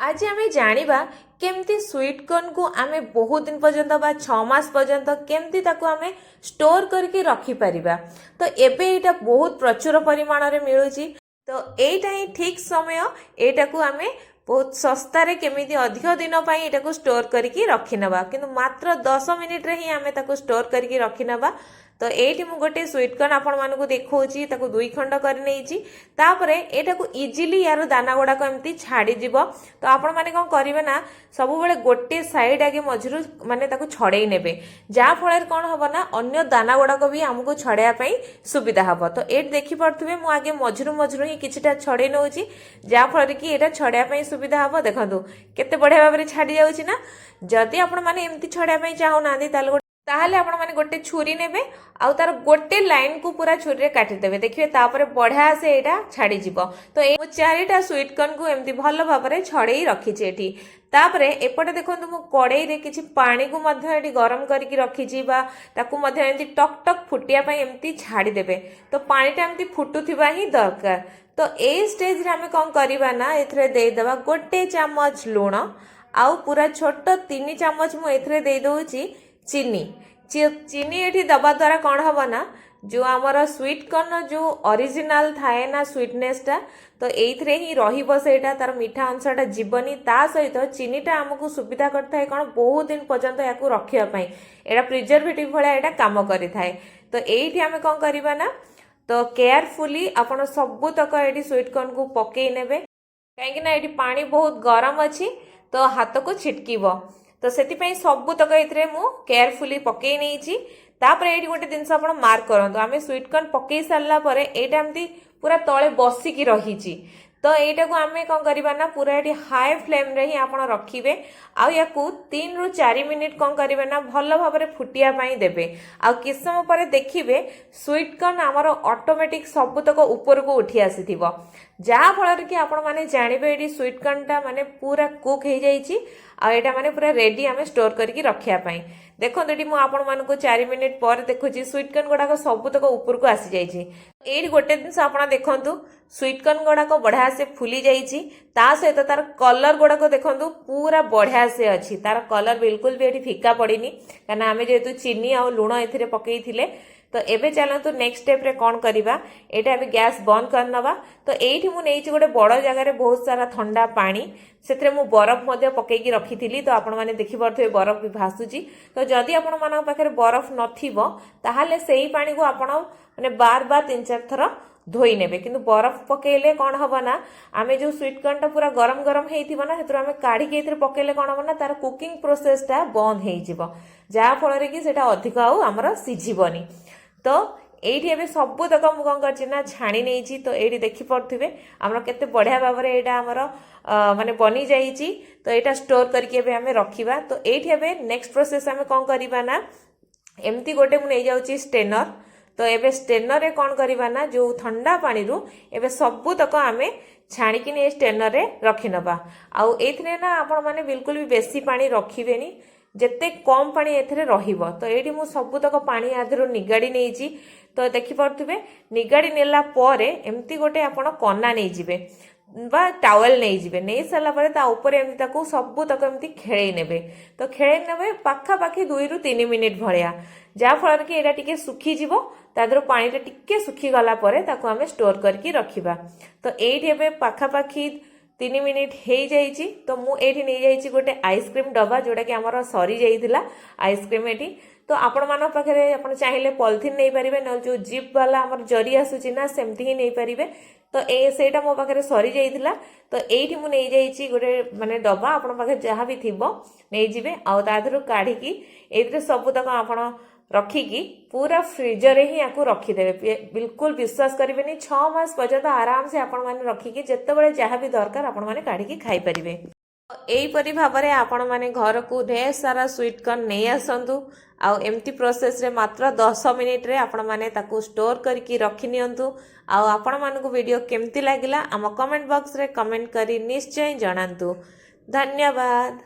आज आम जाना केमती स्वीट कॉर्न को आम बहुत दिन पर्यंत बा 6 मास पर्यंत केमती ताको आम स्टोर करके रखिपर। तो एबे एटा बहुत प्रचुर परिमाण में मिलूँ। तो एटा ही ठीक समय एटा को आम बहुत सस्तारे केमिति अधिक दिन यहाँ को स्टोर करके रखिनवा कि मात्र 10 मिनिट रे ही आम ताको स्टोर करके रखिनवा। तो ये मुझे गोटे स्वीट कॉर्न आपण मानक देखा 2 खंड कर एटा को इजिली यार दाना गुड़ाक एमती छाड़ीज। तो आपण मैंने कौन करेंगे ना सब बेले गोटे साइड आगे मझिरू माने ताको छड़े ने जहाँफल कौन हम ना अन्य दाना गुड़ाक भी आमको छड़ाई सुविधा हम। तो ये देखिपे मुझे आगे मझिरू मझिरू ही किछटा छड़े नौ जहाँफल कि यहाँ छड़ाई सुविधा हम। देखो केते बढ़िया भाव में छाड़ी जाऊँगी ना। जदि आपण मैंने एमती छड़ाई चाहूना ताहले आपण माने गोटे छुरी नेबे आउ तार गोटे लाइन को पूरा छुरी रे काटिदेबे। देखिए तापर बढ़िया से एटा छाड़ी जीवो। तो ए 4टा स्वीट कॉर्न को एमती भल भाव में छड़ेई रखीछि एठी। तापरे एपटे देखंतु मु कड़ाई रे किछि पानी को मध्य एठी गरम करके रखीछि बा ताकू मध्य एमती टक टक फुटिया पई एमती छाड़ी देबे। तो पानीटा एमती फुटुथिबा ही दरकार। तो ए स्टेज रे हमें कोन करबा ना एथरे दे देबा गोटे चम्मच लूण आउ पूरा छोट 3 चम्मच मु एथरे दे दोछि चीनी। चीनी ये दबा द्वारा कौन हम ना जो आमर स्वीट कॉर्न जो ओरिजिनल थाए ना स्वीटनेसटा तो ये ही रहीटा तार मीठा अंशटा जीवनी ता सहित चीनीटा आमको सुविधा करता कौन बहुत दिन पर्यंत या रखापी एटा प्रिजर्वेटिव भाया यहाँ कम करें। तो ये आम कौन करवा ना तो केयरफुली आपड़ सबूतक ये स्वीट कॉर्न को पकई ने कहीं ये पानी बहुत गरम अच्छी तो हाथ को छिटकीब। तो से सबूतक ये केयरफुली पकई नहीं तापर ये गोटे जिनस आप मार्क करूँ आम स्वीट कॉर्न पकई सारापर यहाँ एमती पूरा तले बसिकी रही। तो यहाँ को आम कौन करवा ना पूरा ये हाई फ्लेम रे ही आप रखिए आउ 3 ରୁ 4 मिनिट कौन करेंगे ना भल भाव में फुटियापाई देवे। आ कि समय पर देखिए स्वीट कॉर्न आमर ऑटोमेटिक सबूतक ऊपर को उठी आसी जहाँ फल कि आपण मैंने जानवे ये स्वीट कॉर्नटा माने पूरा कुक हो जाइए आटा माने पूरा रेडी आम स्टोर करके रखापी। देखो ये मुझे 4 मिनिट पर देखुची स्वीट कॉर्न गुड़ाक सबूतक ऊपर को आसी जाइए। ये गोटे जिन आप देखु स्वीट कॉर्न गुड़ाक बढ़िया से फुली जाइए ता सहित तार कलर गुड़ाक देखु पूरा बढ़िया से अच्छी तार कलर बिल्कुल भी ये फिका पड़नी कहीं आम जेहेतु चीनी आ लुण ए पकई थे। तो एबे चलतु नेक्स्ट स्टेप रे कौन करवा एटा अभी गैस बंद करनवा। तो एठी मु नेइछि गोटे बड़ जगह रे बहुत सारा ठंडा पानी से मु बरफ मध्य पकईकी रखी। तो आपण माने देखि परथि बरफ भी भासुची। तो जदि आपण मानक पाखरे बरफ नथिबो ताहाले सेही पानी को आपण माने बार बार 3-4 थर धोई नेबे। किंतु बरफ पकेले कौन हम ना आम जो स्वीट कॉर्न टा पूरा गरम गरम होइथिबो ना सेतु आम काढ़ी पकेले कौन हम ना तार कुकिंग प्रोसेसटा बंद हो जहाँ फल कि सेटा अधिक आमर सिझिबनी। तो ये सबूतक मुझे कौन कर छाणी नहीं। तो ये देखिपे आमर केते बढ़िया भाव में यहाँ आमर माने बनी जाइए। तो यहाँ स्टोर करके आम रखा। तो ये नेक्स्ट प्रोसेस आम कौन करवा ना एमती गोटे मुझे नहीं जाऊँगी स्टेनर। तो ये स्टेनर रे कौन करवा ना जो ठंडा पानी रू एबे सबूतक आम छाणिकी नहीं स्टेनर रे रखी नवा। आउ एथरे ना आपण माने बिल्कुल भी बेसी पानी रखिबेनी जेते कम पानी एथरे रहिबो। तो एठी मु सबूतक पानी आधरो निगाड़ी नहीं। तो देखिपे निगाड़ी नेला परे एमती गोटे आपण कना नहीं जिवे बा टावेल नहीं जिवे नहीं सारा पर ता ऊपर एमती ताको सबूतक एमती खेळेई नेबे। तो खेळेई नेबे पाखापाखी 2 ରୁ 3 मिनिट भलिया जहाँ फल कि एटा टिके सुखी जीवो तादर पानीटा टिके सुखी गला परे ताको आमे स्टोर करके रखिबा। तो एठी एबे पाखापाखी 3 मिनिट हो जाइए। तो मुझे नहीं जाइए गोटे आइसक्रीम डब्बा जोटा कि आमर सरी जाइए आइसक्रीम एटी। तो आपण मान पाखे आप चाहिए पॉलिथिन नहीं पारे ना जो जिप वाला आमर जरी आसूची ना सेमती ही नहीं पारे। तो सेटा मो पाखे सरी जाइए। तो ये मुझे नहीं जाइए गोटे माने डब्बा आपण पाखे जहाँ भी थी नहीं जीवे आधर काढ़ी ये सबूतक आप रखिकी पूरा फ्रिजर ही या रखीदे। बिल्कुल विश्वास करेंगे 6 मास पर्यंत आराम से आपण मैंने रखिकी जिते जहाँ भी दरकार आपण मैंने काढ़ी खाई पारे। यहीपरी भाव में आपण मैंने घर को ढेर सारा स्वीट कॉर्न नहीं आसतु आमती प्रोसेस रे मात्र 10 मिनिट रे आपण मैंने ताकू स्टोर करके रखी नियंतु। आपण मानकु वीडियो केमती लागिला आम कमेंट बॉक्स रे कमेंट करी निश्चय जणांतु। धन्यवाद।